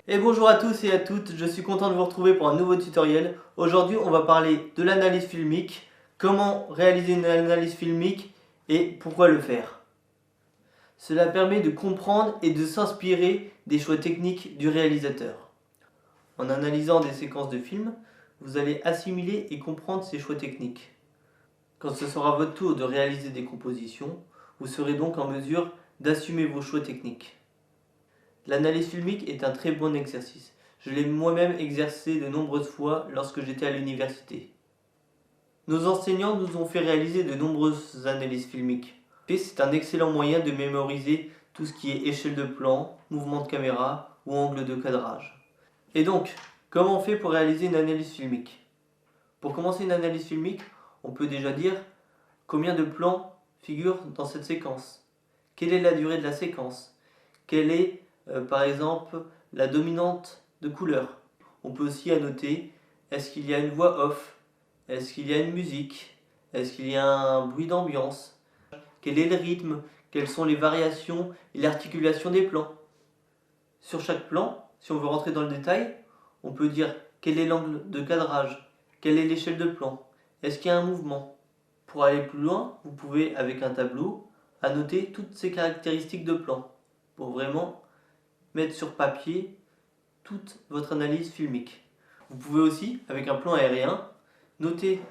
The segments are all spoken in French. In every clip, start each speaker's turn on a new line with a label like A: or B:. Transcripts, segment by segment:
A: Et bonjour à tous et à toutes, je suis content de vous retrouver pour un nouveau tutoriel. Aujourd'hui on va parler de l'analyse filmique, comment réaliser une analyse filmique et pourquoi le faire. Cela permet de comprendre et de s'inspirer des choix techniques du réalisateur. En analysant des séquences de films, vous allez assimiler et comprendre ces choix techniques. Quand ce sera votre tour de réaliser des compositions, vous serez donc en mesure d'assumer vos choix techniques. L'analyse filmique est un très bon exercice. Je l'ai moi-même exercé de nombreuses fois lorsque j'étais à l'université. Nos enseignants nous ont fait réaliser de nombreuses analyses filmiques. C'est un excellent moyen de mémoriser tout ce qui est échelle de plan, mouvement de caméra ou angle de cadrage. Et donc, comment on fait pour réaliser une analyse filmique? Pour commencer une analyse filmique, on peut déjà dire combien de plans figurent dans cette séquence? Quelle est la durée de la séquence? Quelle est par exemple la dominante de couleur? On peut aussi annoter est-ce qu'il y a une voix off? Est-ce qu'il y a une musique? Est-ce qu'il y a un bruit d'ambiance? Quel est le rythme? Quelles sont les variations et l'articulation des plans? Sur chaque plan, si on veut rentrer dans le détail, on peut dire quel est l'angle de cadrage? Quelle est l'échelle de plan? Est-ce qu'il y a un mouvement? Pour aller plus loin, vous pouvez avec un tableau annoter toutes ces caractéristiques de plan pour vraiment mettre sur papier toute votre analyse filmique. Vous pouvez aussi, avec un plan aérien, noter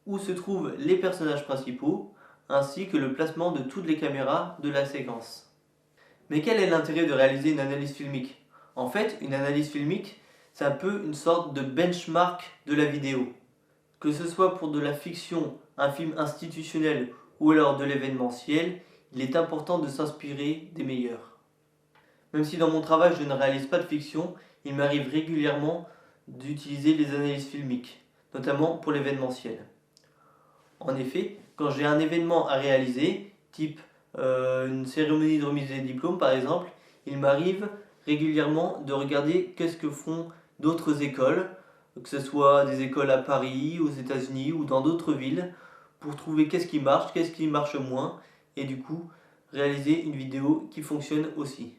A: où se trouvent les personnages principaux ainsi que le placement de toutes les caméras de la séquence. Mais quel est l'intérêt de réaliser une analyse filmique? En fait, une analyse filmique, c'est un peu une sorte de benchmark de la vidéo. Que ce soit pour de la fiction, un film institutionnel ou alors de l'événementiel, il est important de s'inspirer des meilleurs. Même si dans mon travail je ne réalise pas de fiction, il m'arrive régulièrement d'utiliser les analyses filmiques, notamment pour l'événementiel. En effet, quand j'ai un événement à réaliser, type une cérémonie de remise des diplômes par exemple, il m'arrive régulièrement de regarder qu'est-ce que font d'autres écoles, que ce soit des écoles à Paris, aux États-Unis ou dans d'autres villes, pour trouver qu'est-ce qui marche moins, et du coup réaliser une vidéo qui fonctionne aussi.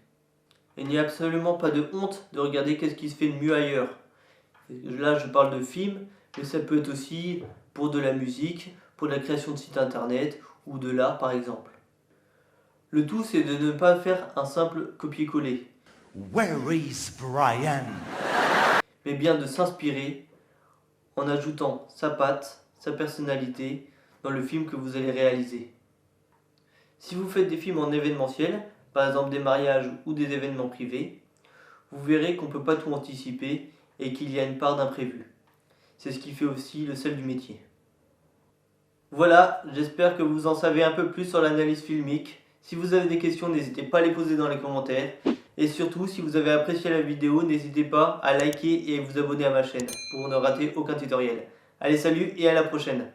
A: Il n'y a absolument pas de honte de regarder qu'est-ce qui se fait de mieux ailleurs. Là, je parle de films, mais ça peut être aussi pour de la musique, pour de la création de sites internet ou de l'art par exemple. Le tout, c'est de ne pas faire un simple copier-coller.
B: Where is Brian?
A: Mais bien de s'inspirer en ajoutant sa patte, sa personnalité dans le film que vous allez réaliser. Si vous faites des films en événementiel, par exemple des mariages ou des événements privés, vous verrez qu'on ne peut pas tout anticiper et qu'il y a une part d'imprévu. C'est ce qui fait aussi le sel du métier. Voilà, j'espère que vous en savez un peu plus sur l'analyse filmique. Si vous avez des questions, n'hésitez pas à les poser dans les commentaires. Et surtout, si vous avez apprécié la vidéo, n'hésitez pas à liker et vous abonner à ma chaîne pour ne rater aucun tutoriel. Allez, salut et à la prochaine!